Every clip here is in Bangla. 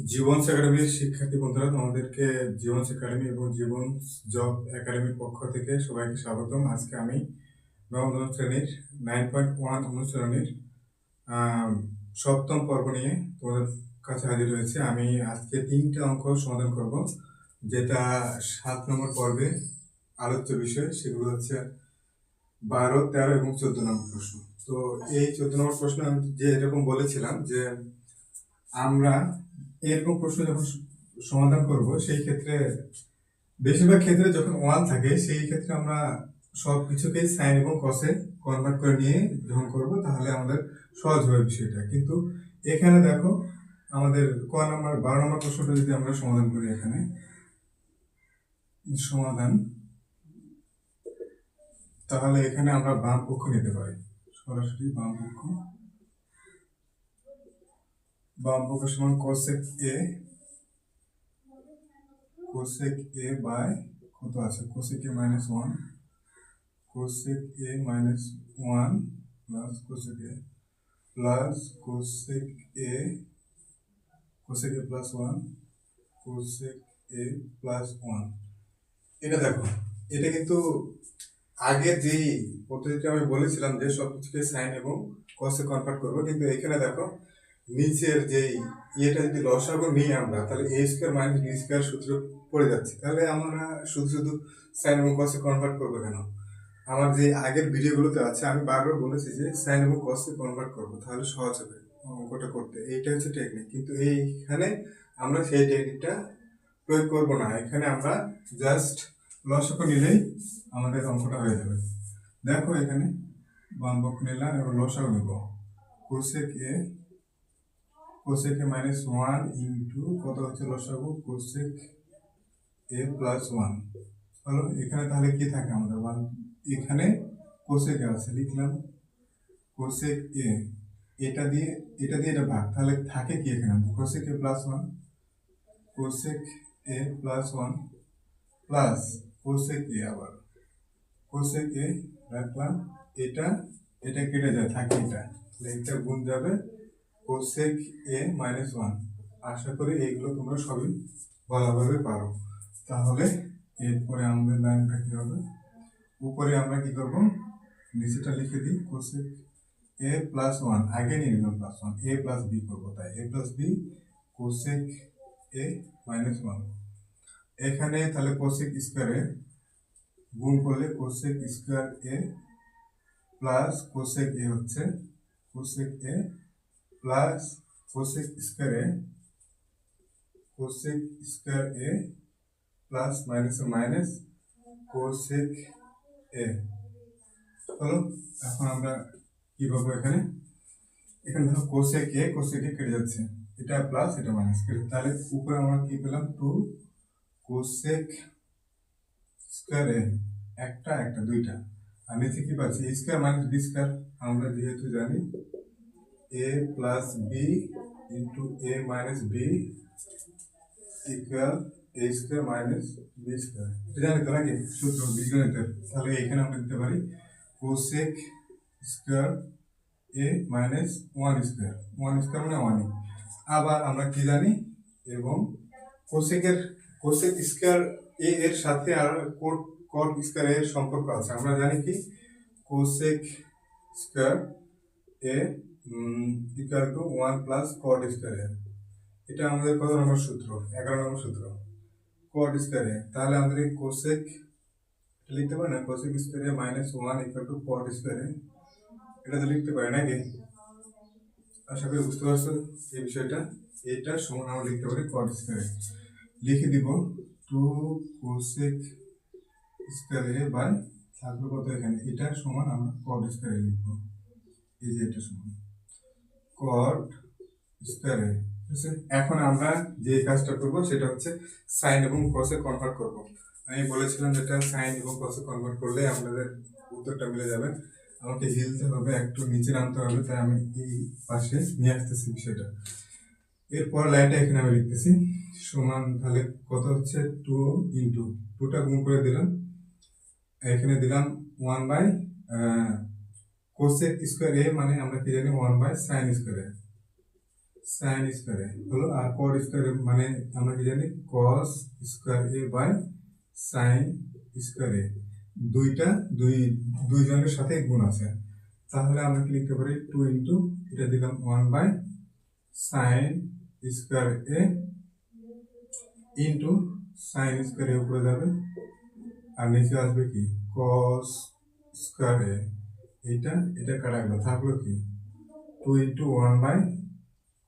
জীবনস একাডেমির শিক্ষার্থী বন্ধুরা, তোমাদেরকে জীবনস একাডেমি এবং জীবন জব একাডেমির পক্ষ থেকে সবাইকে স্বাগতম। আজকে আমি নবম শ্রেণীর 9.1 অনুশীলনীর আহ, সপ্তম পর্ব নিয়ে তোমাদের কাছে হাজির হয়েছে। আমি আজকে 3টা অঙ্ক সমাধান করব, যেটা 7 নম্বর পর্বে আলোচ্য বিষয়। সেগুলো হচ্ছে 12, 13 এবং 14 নম্বর প্রশ্ন। তো এই 14 নম্বর প্রশ্ন আমি যে এরকম বলেছিলাম যে আমরা এরকম প্রশ্ন যখন সমাধান করব, সেই ক্ষেত্রে বেশিরভাগ ক্ষেত্রে যখন ওয়ান থাকে সেই ক্ষেত্রে আমরা সব কিছুকেই সাইন এবং কসে কনভার্ট করে নিয়ে যখন করব, তাহলে আমাদের সহজ হবে বিষয়টা। কিন্তু এখানে দেখো, আমাদের ক নাম্বার 12 নম্বর প্রশ্নটা যদি আমরা সমাধান করি, এখানে সমাধান, তাহলে এখানে আমরা বাম পক্ষ নিতে পারি, সরাসরি বাম পক্ষ। বাম পক্ষ সমান cosec A, cosec A by কত আছে, cosec A minus 1, cosec A minus 1 plus cosec A plus cosec A, cosec A plus 1, cosec A plus 1। এটা দেখো, এটা কিন্তু আগের যেই পদ্ধতিটা আমি বলেছিলাম যে সবকিছুকে সাইন এবং কসে কনভার্ট করবো, কিন্তু এখানে দেখো নিচের যেই ইয়েটা যদি লসাগু নিই আমরা, তাহলে এ স্কোয়ার মাইনাস বি স্কোয়ার সূত্র পড়ে যাচ্ছে। তাহলে আমরা শুধু শুধু সাইন এবং কসে কনভার্ট করবো কেন? আমার যে আগের ভিডিওগুলোতে আছে, আমি বারবার বলেছি যে সাইন এবং কসে কনভার্ট করবো, তাহলে সহজ হবে অঙ্কটা করতে। এইটা হচ্ছে টেকনিক, কিন্তু এইখানে আমরা সেই টেকনিকটা প্রয়োগ করবো না। এখানে আমরা জাস্ট লসাগু নিলেই আমাদের অঙ্কটা হয়ে যাবে। দেখো এখানে বাম পক্ষ নিলাম এবং লসাগু নেব। Cosec A, cosec A minus 1 into কত হচ্ছে লসাগু, কোসেক এ প্লাস 1। চলো এখানে তাহলে কি থাকে আমাদের 1, এখানে কোসেক এ আছে, লিখলাম কোসেক এ, এটা দিয়ে এটা ভাগ, তাহলে থাকে কি এখানে cosec A plus 1, cosec A plus 1 plus cosec এ, আবার কোসেক এ রাখলাম, এটা এটা কেটে যায়, থাকে এটা, তাহলে এটা গুণ যাবে কোসেক এ মাইনাস 1। আশা করি এইগুলো তোমরা সবই ভালোভাবে পারো। তাহলে এরপরে আমাদের লাইনটা কি হবে, উপরে আমরা কি করব, নিচেটা লিখে দিই কোসেক এ প্লাস 1, আগে নিয়ে নিলাম প্লাস 1, এ প্লাস বি করবো, তাই A plus B cosec A minus 1। এখানে তাহলে কোসেক স্কয়ারে গুণ করলে cosec square A plus cosec A হচ্ছে cosec A plus cosec square A, cosec square A plus minus minus cosec A. হলো, এখন আমরা কি পাবো এখানে, এখানে দেখো কোসেক এ কেটে যাচ্ছে, এটা প্লাস এটা মাইনাস কেটে, তাহলে উপরে আমরা কি পেলাম 2 কোসেক স্কয়ার এ, একটা একটা দুইটা, আর নিচে কি পাচ্ছি এ স্কয়ার মাইনাস বি স্কয়ার। আমরা যেহেতু জানি এ প্লাস বি ইন্টু এ মাইনাস বি ইকুয়াল এ স্কয়ার মাইনাস বি স্কয়ার, এটা জানি তো নাকি সূত্র বীজগণিতের। তাহলে এখানে আমরা দিতে পারি cosec square A minus 1 square, 1 square মানে 1। আবার আমরা কি জানি, এবং কোসেক স্কয়ার এ এর সাথে আর কট স্কয়ার এর সম্পর্ক আছে। আমরা জানি কি cosec square A equal to 1 plus cot square A, এটা আমাদের কত নম্বর সূত্র, 11 নম্বর সূত্র, কট স্কয়ার এ। তাহলে আমাদের এই কোসেক লিখতে পারি না, cosec square A minus 1 equal to cot square A, এটা তো লিখতে পারি নাকি? আশা করি বুঝতে পারছো এই বিষয়টা। এটা সমান আমরা লিখতে পারি কট স্কয়ার এ, লিখে দিব 2 কোসেক স্কয়ার এ বাই থাকলো কত এখানে, এটা সমান আমরা কট স্কয়ার এ লিখবো, এই যে এটা সমান কট স্কয়ার এ। এখন আমরা যে কাজটা করব সেটা হচ্ছে সাইন এবং কসে কনভার্ট করব। আমি বলেছিলাম যেটা সাইন এবং কসে কনভার্ট করলে আমাদের উত্তরটা মিলে যাবে। আমাকে হিলতে হবে, একটু নিচে নামতে হবে, তাই আমি এই পাশে নিয়ে আসতেছি বিষয়টা। এরপর লাইনটা এখানে আমি লিখতেছি সমান, তাহলে কত হচ্ছে 2 ইন্টু 2টা গুণ করে দিলাম, এখানে দিলাম 1 বাই কোসেক স্কয়ার এ, মানে আমরা কি জানি 1 by sine square A, sine square A হলো, আর কট স্কোয়ার মানে আমরা কি জানি cos square A by sine square A, দুইটা দুইজনের সাথে গুণ আছে, তাহলে আমরা কি লিখতে পারি 2 ইন্টু এটা দিলাম 1 by sine square A into sine square A উপরে যাবে, আর নিচে আসবে কি কস স্কোয়ার এ, এটা এটা কাটা গেল, থাকলো কি 2 ইন্টু 1 বাই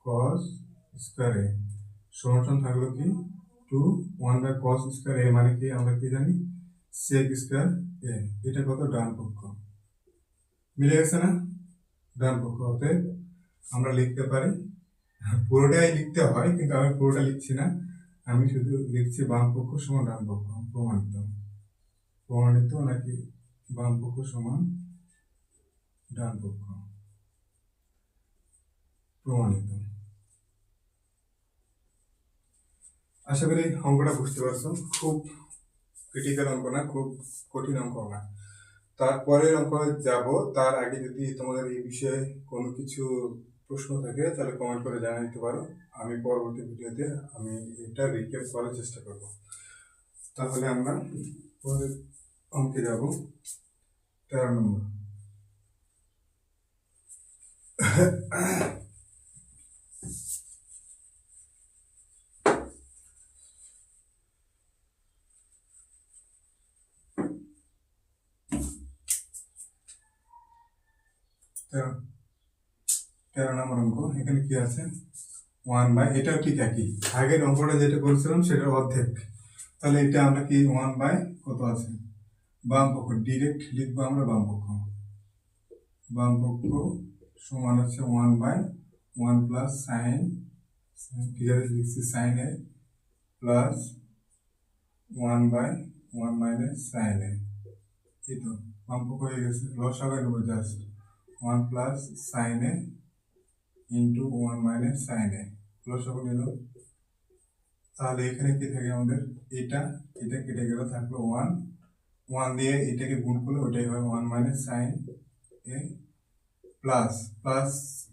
কস স্কোয়ার এ সমান থাকলো কি 2 1 বাই কস স্কোয়ার এ, মানে কি আমরা কি জানি সেক স্কোয়ার এ, এটা কত ডান পক্ষ, মিলে গেছে না? ডান পক্ষ হতে আমরা লিখতে পারি, পুরোটাই লিখতে হয় কিন্তু আমি পুরোটা লিখছি না, আমি শুধু লিখছি বাম পক্ষ সমান ডান পক্ষ, প্রমাণিত প্রমাণিত নাকি বাম পক্ষ সমান ডান পক্ষ, প্রমাণিত। আশা করি অঙ্কটা বুঝতে পারছো, খুব ক্রিটিক্যাল অঙ্ক না, খুব কঠিন অঙ্ক না। তারপরের অঙ্ক যাব, তার আগে যদি তোমাদের এই বিষয়ে কোনো কিছু প্রশ্ন থাকে তাহলে কমেন্ট করে জানিয়ে দিতে পারো, আমি পরবর্তী ভিডিওতে আমি এটা রিক্যাপ করার চেষ্টা করব। তাহলে আমরা পরের অঙ্কে যাব, 13 নম্বর। তেরো নম্বর অঙ্ক, এখানে কি আছে 1 বাই, এটাও ঠিক একই আগের অঙ্কটা যেটা করেছিলাম সেটার অর্ধেক, তাহলে এটা আমরা কি 1 বাই কত আছে বাম পক্ষ, ডিরেক্ট লিখবো আমরা বাম পক্ষ, বাম পক্ষ সমান হচ্ছে 1 বাই 1 প্লাস সাইন, ঠিক আছে লিখছি sine A plus 1 by 1 minus sine A, এই তো বাম পক্ষ হয়ে গেছে, লসাগু নেবো just 1 plus sine A into 1 minus sine A, লসাগু নিল, তাহলে এখানে কি থাকে আমাদের এটা এটা কেটে গেল, থাকলো 1 1 দিয়ে এটাকে গুণ করলে ওটাই হয় 1 minus sine A plus plus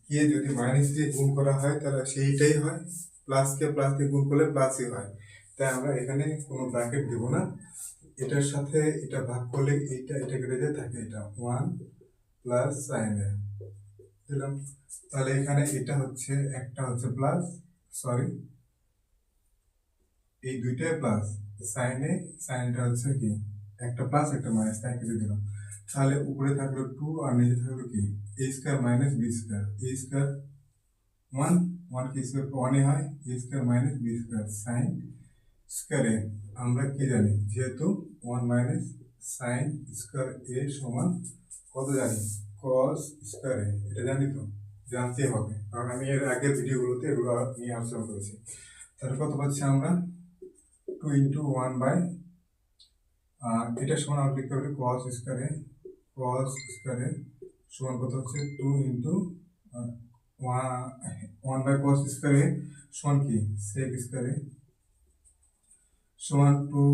কে যদি মাইনাস দিয়ে গুণ করা হয় তাহলে সেইটাই হয়, প্লাস কে প্লাস দিয়ে গুণ করলে প্লাসই হয়, তাই আমরা এখানে কোনো ব্র্যাকেট দেব না, এটার সাথে এটা ভাগ করলে এইটা এটা কেটে যায়, থাকে এটা 1 প্লাস সাইন এ দিলাম, তাহলে এখানে এটা হচ্ছে একটা হচ্ছে প্লাস, সরি এই দুইটাই প্লাস, সাইনে সাইনটা হচ্ছে কি একটা প্লাস একটা মাইনাস, তাই কেটে দিলাম, তাহলে উপরে থাকলো 2 আর নিচে থাকলো কি a square minus b square, a square 1 1 কি স্কয়ার 1 এ হয়, a square minus b square sine square A, আমরা কি জানি যেহেতু 1 মাইনাস সাইন স্কয়ার এ সমান কত জানি cos স্কয়ার এ, এটা জানি তো, জানতে হবে কারণ আমি এর আগের ভিডিওগুলোতে এগুলো নিয়ে আলোচনা করেছি, তাহলে কত পাচ্ছি আমরা 2 ইন্টু 1 বাই, এটা সমান আমরা লিখতে পারি cos স্কয়ারে, cos স্কয়ারে সমান কত হচ্ছে 2 ইন্টু 1 বাই cos স্কয়ারে সমান কি sec স্কয়ারে সমান 2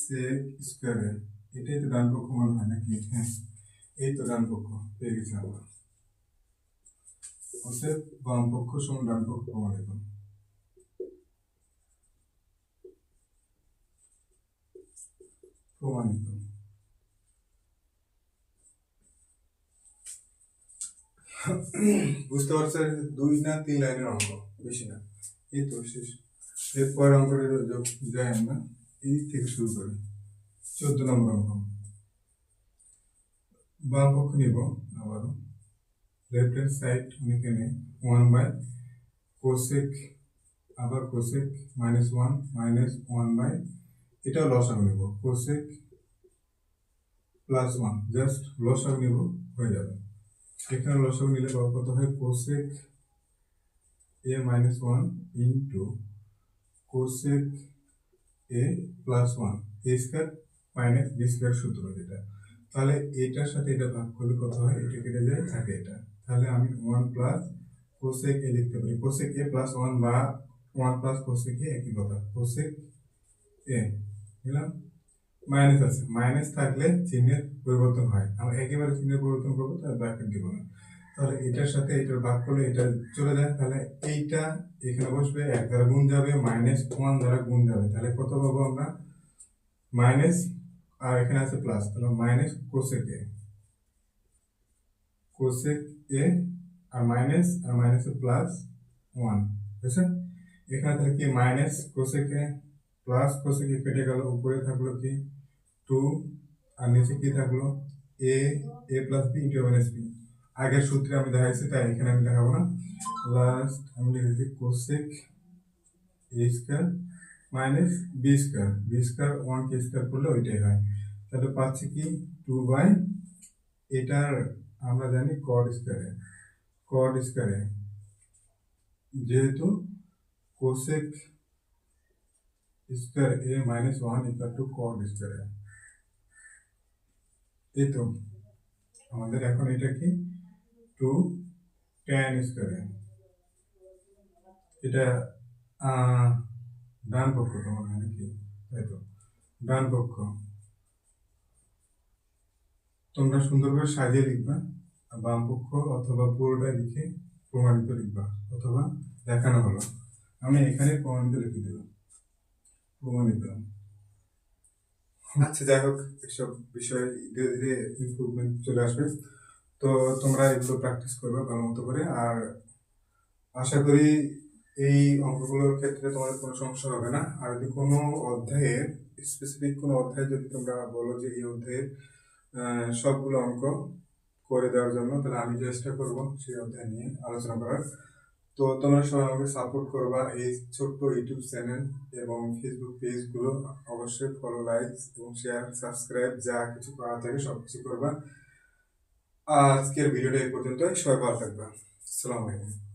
sec স্কয়ারে, এটাই তো ডান পক্ষ মনে হয় নাকি? হ্যাঁ এই তো ডান পক্ষ পেয়ে গেছি আমরা, অতএব বাম পক্ষ সমান ডান পক্ষ প্রমাণিত। প্রমাণিত। বুঝতে পারছেন, 2 না 3 লাইনের অঙ্ক, বেশি না, এই তো শেষ। এরপর অঙ্কটা যাই আমরা এই থেকে শুরু করি, 14 নম্বর অঙ্ক, বাম পক্ষ নিব আবারও, লেফট হ্যান্ড সাইড অনেকে নেই 1 বাই কোসেক, আবার কোসেক মাইনাস 1 মাইনাস 1 বাই, এটাও লসাগু নেব কোসেক প্লাস 1, জাস্ট লসাগু নেব হয়ে যাবে, এখানে লসাগু নিলে কত হয় cosec A minus 1 into cosec A plus 1, A square minus B square সূত্র যেটা, তাহলে এটার সাথে এটা ভাগ করলে কত হয়, এটা কেটে যায়, থাকে এটা, তাহলে আমি 1 প্লাস কোসেক এ লিখতে পারি, কোসেক এ প্লাস 1 বা 1 প্লাস কোসেক এ একই কথা, কোসেক এ নিলাম, মাইনাস আছে, মাইনাস থাকলে চিহ্নের পরিবর্তন হয়, আমরা একেবারে চিহ্নের পরিবর্তন করবো তার ব্র্যাকেট দিব না, তাহলে এটার সাথে এটার ভাগ করলে এটা চলে যায়, তাহলে এইটা এখানে বসবে, 1 দ্বারা গুণ যাবে, -1 দ্বারা গুণ যাবে, তাহলে কত পাবো আমরা? মাইনাস, আর এখানে আছে প্লাস, তাহলে minus cosec A, cosec A, আর মাইনাসে প্লাস 1, বুঝছে? এখানে তাহলে কি minus cosec A plus cosec A কেটে গেল, উপরে থাকলো কি 2, আর নিচে কি থাকলো A plus B into minus B. আগের সূত্রে আমি দেখাইছি, তাই এখানে আমি দেখাবো না। লাস্ট আমি লিখেছি cosec A square minus B square, B square 1 কে স্কয়ার করলে ওইটাই হয়। তাহলে পাচ্ছি কি 2 বাই, এটার আমরা জানি কড স্কয়ারে, যেহেতু cosec square A minus 1 equal to cot square A. এই তো আমাদের এখন এটা কি 2 tan স্কয়ারে, এটা ডান পক্ষ তোমার নাকি? তাই তো, ডান পক্ষ। তোমরা সুন্দর করে সাজিয়ে লিখবা, বাম পক্ষ অথবা পুরোটা লিখে প্রমাণিত লিখবা, অথবা দেখানো হলো। আমি এখানে প্রমাণিত লিখে দিলাম, প্রমাণিত। আচ্ছা, যাই হোক, এসব বিষয়ে ধীরে ধীরে ইমপ্রুভমেন্ট চলে আসবে। তো তোমরা এগুলো প্র্যাকটিস করবে ভালো মতো করে, আর আশা করি এই অঙ্কগুলোর ক্ষেত্রে তোমাদের কোনো সমস্যা হবে না। আর যদি কোনো অধ্যায়ের স্পেসিফিক কোনো অধ্যায় যদি তোমরা বলো যে এই অধ্যায়ের সবগুলো অঙ্ক করে দেওয়ার জন্য, তাহলে আমি চেষ্টা করবো সেই অধ্যায় নিয়ে আলোচনা করার। তো তোমরা সবাই আমাকে সাপোর্ট করবা, এই ছোট্ট ইউটিউব চ্যানেল এবং ফেসবুক পেজগুলো অবশ্যই ফলো, লাইক এবং শেয়ার, সাবস্ক্রাইব যা কিছু করা থাকে সব কিছু করবা। আজকের ভিডিওটা এই পর্যন্তই, সবাই ভালো থাকবা। আসসালামু আলাইকুম।